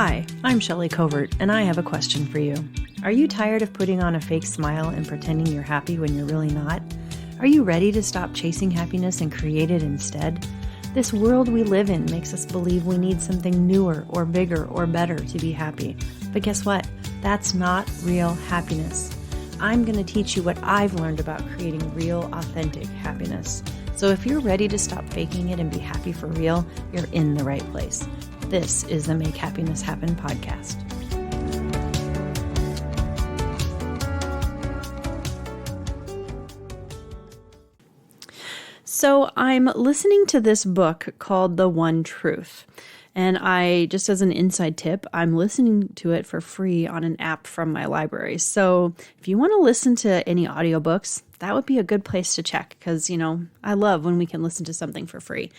Hi, I'm Shelly Covert, and I have a question for you. Are you tired of putting on a fake smile and pretending you're happy when you're really not? Are you ready to stop chasing happiness and create it instead? This world we live in makes us believe we need something newer or bigger or better to be happy. But guess what? That's not real happiness. I'm going to teach you what I've learned about creating real, authentic happiness. So if you're ready to stop faking it and be happy for real, you're in the right place. This is the Make Happiness Happen podcast. So I'm listening to this book called The One Truth. And I, just as an inside tip, I'm listening to it for free on an app from my library. So if you want to listen to any audiobooks, that would be a good place to check because, I love when we can listen to something for free.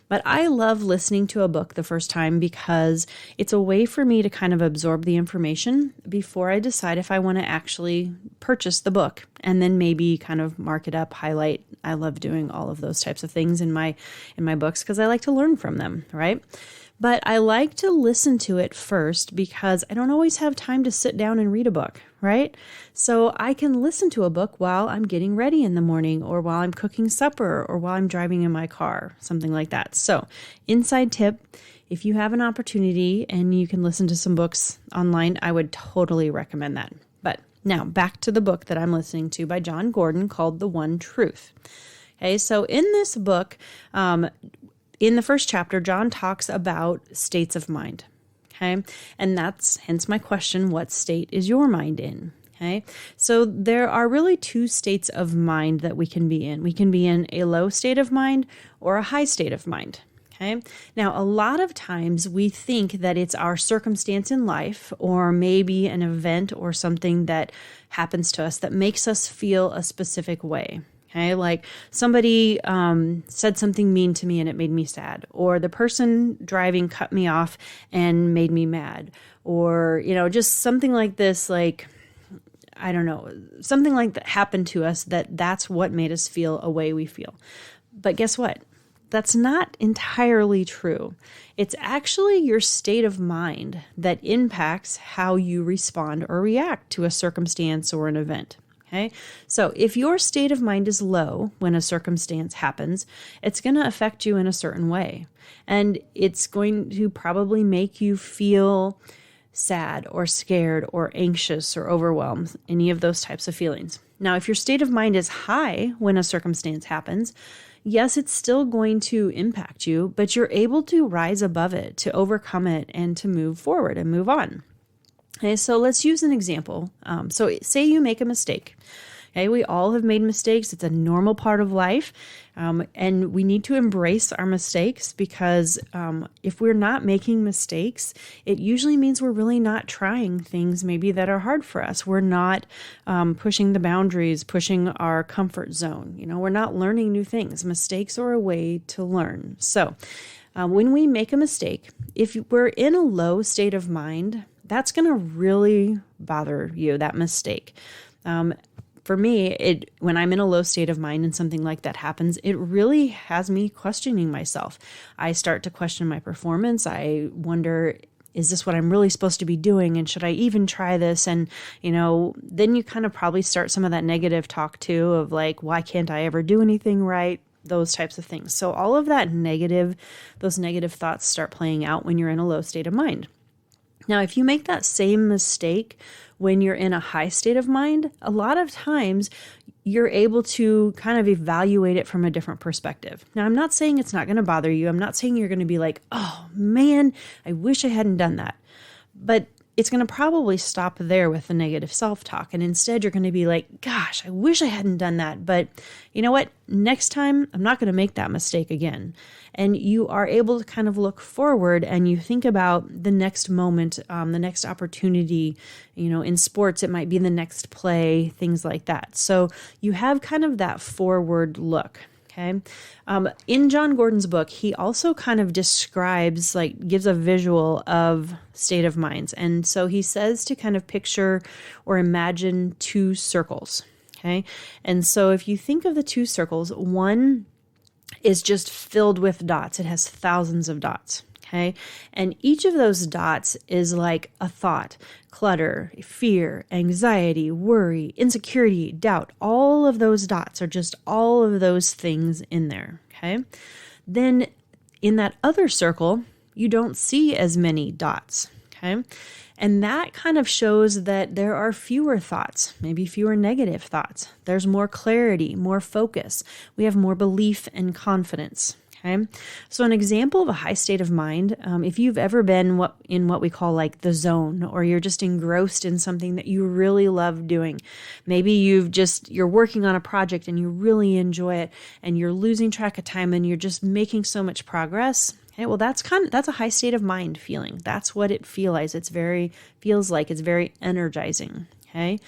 But I love listening to a book the first time because it's a way for me to kind of absorb the information before I decide if I want to actually purchase the book and then maybe kind of mark it up, highlight. I love doing all of those types of things in my books because I like to learn from them, right? But I like to listen to it first because I don't always have time to sit down and read a book, right? So I can listen to a book while I'm getting ready in the morning or while I'm cooking supper or while I'm driving in my car, something like that. So inside tip, if you have an opportunity and you can listen to some books online, I would totally recommend that. But now back to the book that I'm listening to by John Gordon called The One Truth. Okay, so in this book, in the first chapter, John talks about states of mind, okay? And that's hence my question, what state is your mind in, okay? So there are really two states of mind that we can be in. We can be in a low state of mind or a high state of mind, okay? Now, a lot of times we think that it's our circumstance in life or maybe an event or something that happens to us that makes us feel a specific way. Okay, like somebody said something mean to me and it made me sad, or the person driving cut me off and made me mad, or, just something like this, like, I don't know, something like that happened to us that's what made us feel a way we feel. But guess what? That's not entirely true. It's actually your state of mind that impacts how you respond or react to a circumstance or an event. Okay, so if your state of mind is low when a circumstance happens, it's going to affect you in a certain way. And it's going to probably make you feel sad or scared or anxious or overwhelmed, any of those types of feelings. Now, if your state of mind is high when a circumstance happens, yes, it's still going to impact you, but you're able to rise above it, to overcome it, and to move forward and move on. Okay, so let's use an example. So say you make a mistake. Okay, we all have made mistakes. It's a normal part of life. And we need to embrace our mistakes because if we're not making mistakes, it usually means we're really not trying things maybe that are hard for us. We're not pushing the boundaries, pushing our comfort zone. We're not learning new things. Mistakes are a way to learn. So when we make a mistake, if we're in a low state of mind, that's going to really bother you, that mistake. For me, when I'm in a low state of mind and something like that happens, it really has me questioning myself. I start to question my performance. I wonder, is this what I'm really supposed to be doing? And should I even try this? And, then you kind of probably start some of that negative talk too of like, why can't I ever do anything right? Those types of things. So all of those negative thoughts start playing out when you're in a low state of mind. Now, if you make that same mistake when you're in a high state of mind, a lot of times you're able to kind of evaluate it from a different perspective. Now, I'm not saying it's not going to bother you. I'm not saying you're going to be like, oh man, I wish I hadn't done that. But it's going to probably stop there with the negative self-talk. And instead, you're going to be like, gosh, I wish I hadn't done that. But you know what? Next time, I'm not going to make that mistake again. And you are able to kind of look forward and you think about the next moment, the next opportunity. In sports, it might be the next play, things like that. So you have kind of that forward look. Okay. In John Gordon's book, he also kind of describes, gives a visual of state of minds. And so he says to kind of picture or imagine two circles. Okay. And so if you think of the two circles, one is just filled with dots. It has thousands of dots. Okay. And each of those dots is like a thought: clutter, fear, anxiety, worry, insecurity, doubt. All of those dots are just all of those things in there. Okay. Then in that other circle, you don't see as many dots. Okay. And that kind of shows that there are fewer thoughts, maybe fewer negative thoughts. There's more clarity, more focus. We have more belief and confidence. Okay. So an example of a high state of mind, if you've ever been in what we call like the zone, or you're just engrossed in something that you really love doing. Maybe you're working on a project and you really enjoy it and you're losing track of time and you're just making so much progress. Okay, well, that's a high state of mind feeling. That's what it feels like. It's very energizing. Okay.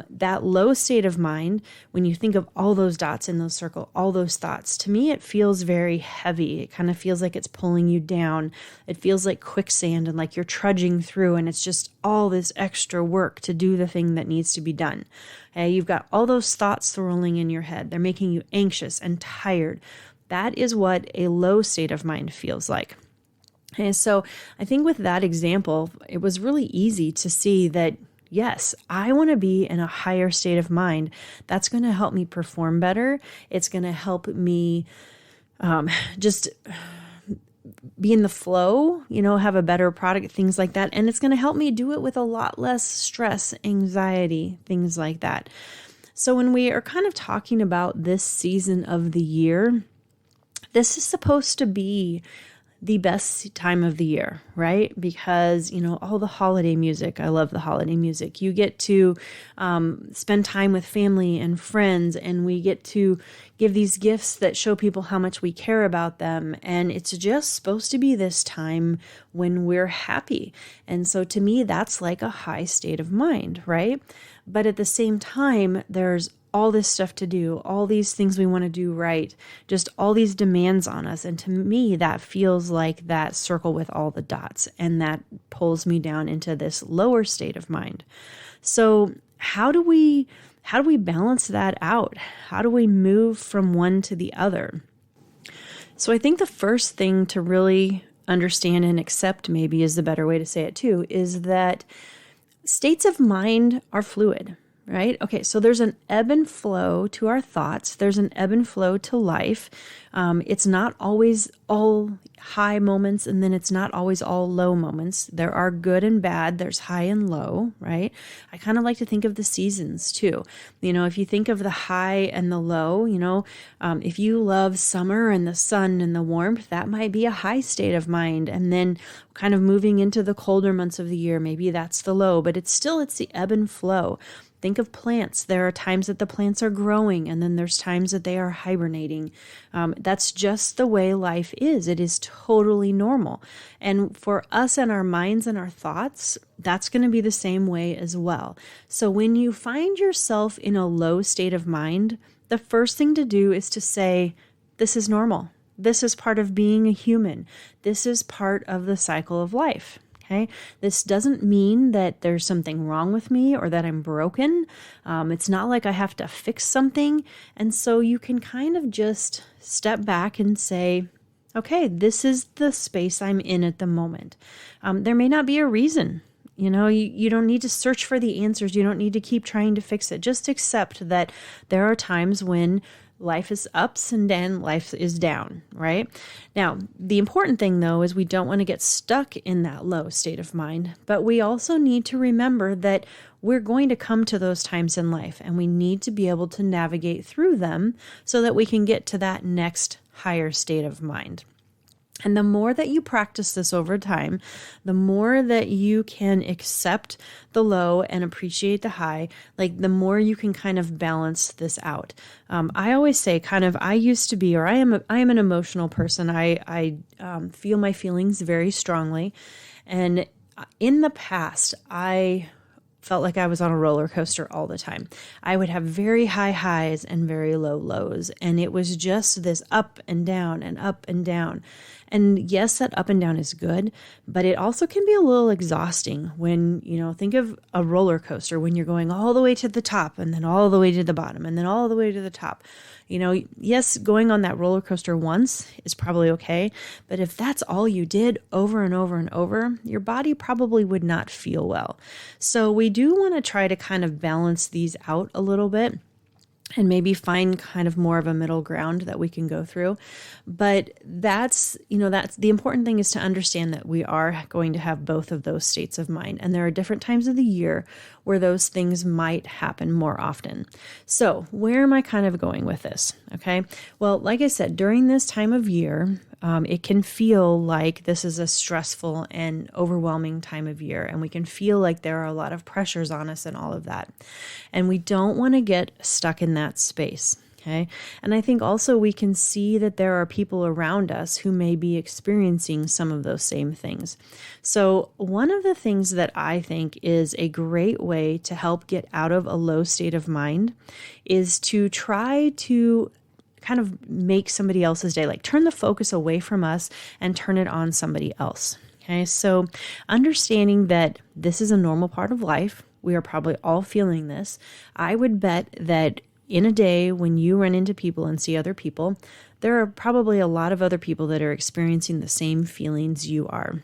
That low state of mind, when you think of all those dots in those circle, all those thoughts, to me, it feels very heavy. It kind of feels like it's pulling you down. It feels like quicksand and like you're trudging through, and it's just all this extra work to do the thing that needs to be done. Okay, you've got all those thoughts swirling in your head. They're making you anxious and tired. That is what a low state of mind feels like. And so I think with that example, it was really easy to see that, yes, I want to be in a higher state of mind. That's going to help me perform better. It's going to help me just be in the flow, have a better product, things like that. And it's going to help me do it with a lot less stress, anxiety, things like that. So when we are kind of talking about this season of the year, this is supposed to be the best time of the year, right? Because, all the holiday music, I love the holiday music. You get to spend time with family and friends, and we get to give these gifts that show people how much we care about them. And it's just supposed to be this time when we're happy. And so to me, that's like a high state of mind, right? But at the same time, there's all this stuff to do, all these things we want to do right, just all these demands on us. And to me, that feels like that circle with all the dots, and that pulls me down into this lower state of mind. So how do we balance that out? How do we move from one to the other? So I think the first thing to really understand and accept, maybe is the better way to say it too, is that states of mind are fluid. Right? Okay, so there's an ebb and flow to our thoughts. There's an ebb and flow to life. It's not always all high moments, and then it's not always all low moments. There are good and bad. There's high and low, right? I kind of like to think of the seasons too. If you think of the high and the low, if you love summer and the sun and the warmth, that might be a high state of mind. And then kind of moving into the colder months of the year, maybe that's the low, but it's the ebb and flow. Think of plants. There are times that the plants are growing, and then there's times that they are hibernating. That's just the way life is. It is totally normal. And for us and our minds and our thoughts, that's going to be the same way as well. So when you find yourself in a low state of mind, the first thing to do is to say, this is normal. This is part of being a human. This is part of the cycle of life. Okay. This doesn't mean that there's something wrong with me or that I'm broken. It's not like I have to fix something. And so you can kind of just step back and say, okay, this is the space I'm in at the moment. There may not be a reason. You don't need to search for the answers. You don't need to keep trying to fix it. Just accept that there are times when life is ups and then life is down, right? Now, the important thing, though, is we don't want to get stuck in that low state of mind, but we also need to remember that we're going to come to those times in life, and we need to be able to navigate through them so that we can get to that next higher state of mind. And the more that you practice this over time, the more that you can accept the low and appreciate the high, the more you can kind of balance this out. I always say I used to be, or I am an emotional person. I feel my feelings very strongly. And in the past, I felt like I was on a roller coaster all the time. I would have very high highs and very low lows. And it was just this up and down and up and down. And yes, that up and down is good, but it also can be a little exhausting when, think of a roller coaster when you're going all the way to the top and then all the way to the bottom and then all the way to the top. Yes, going on that roller coaster once is probably okay, but if that's all you did over and over and over, your body probably would not feel well. So we do want to try to kind of balance these out a little bit and maybe find kind of more of a middle ground that we can go through. But that's the important thing is to understand that we are going to have both of those states of mind. And there are different times of the year where those things might happen more often. So where am I kind of going with this? Okay. Well, like I said, during this time of year, it can feel like this is a stressful and overwhelming time of year, and we can feel like there are a lot of pressures on us and all of that. And we don't want to get stuck in that space. Okay. And I think also we can see that there are people around us who may be experiencing some of those same things. So one of the things that I think is a great way to help get out of a low state of mind is to try to kind of make somebody else's day, like turn the focus away from us and turn it on somebody else. Okay. So understanding that this is a normal part of life, we are probably all feeling this. I would bet that in a day when you run into people and see other people, there are probably a lot of other people that are experiencing the same feelings you are.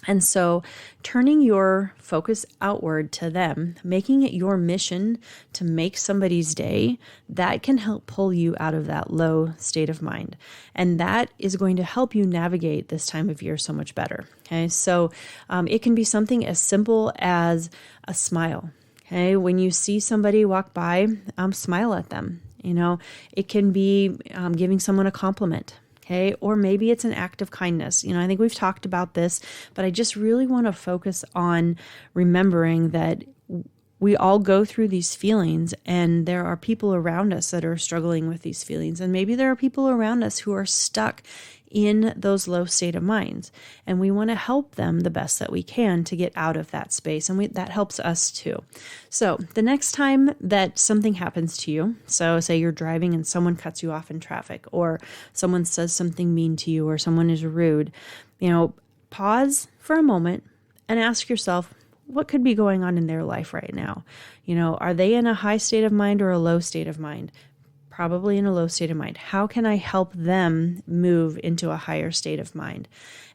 And so turning your focus outward to them, making it your mission to make somebody's day, that can help pull you out of that low state of mind. And that is going to help you navigate this time of year so much better. Okay, so it can be something as simple as a smile. Okay, when you see somebody walk by, smile at them. It can be giving someone a compliment. Okay, or maybe it's an act of kindness. I think we've talked about this, but I just really want to focus on remembering that we all go through these feelings, and there are people around us that are struggling with these feelings. And maybe there are people around us who are stuck in those low state of minds, and we want to help them the best that we can to get out of that space. And that helps us too. So the next time that something happens to you, so say you're driving and someone cuts you off in traffic, or someone says something mean to you, or someone is rude, pause for a moment and ask yourself, what could be going on in their life right now? Are they in a high state of mind or a low state of mind? Probably in a low state of mind. How can I help them move into a higher state of mind?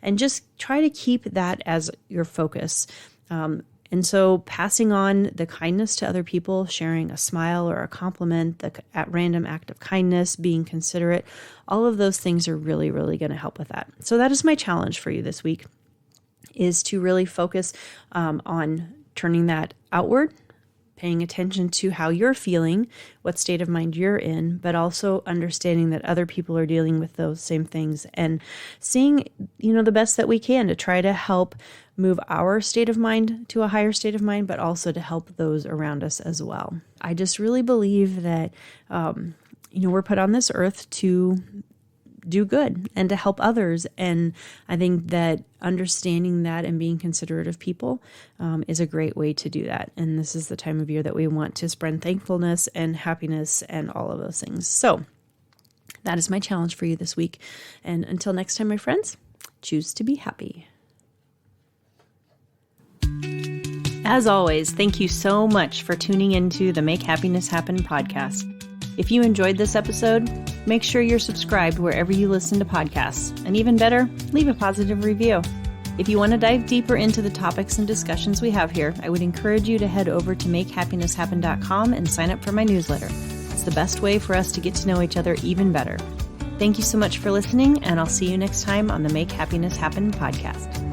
And just try to keep that as your focus. And so passing on the kindness to other people, sharing a smile or a compliment, at random act of kindness, being considerate, all of those things are really, really going to help with that. So that is my challenge for you this week, is to really focus on turning that outward, paying attention to how you're feeling, what state of mind you're in, but also understanding that other people are dealing with those same things, and seeing, the best that we can to try to help move our state of mind to a higher state of mind, but also to help those around us as well. I just really believe that, we're put on this earth to do good and to help others. And I think that understanding that and being considerate of people is a great way to do that. And this is the time of year that we want to spread thankfulness and happiness and all of those things. So that is my challenge for you this week. And until next time, my friends, choose to be happy. As always, thank you so much for tuning into the Make Happiness Happen podcast. If you enjoyed this episode, make sure you're subscribed wherever you listen to podcasts. And even better, leave a positive review. If you want to dive deeper into the topics and discussions we have here, I would encourage you to head over to makehappinesshappen.com and sign up for my newsletter. It's the best way for us to get to know each other even better. Thank you so much for listening, and I'll see you next time on the Make Happiness Happen podcast.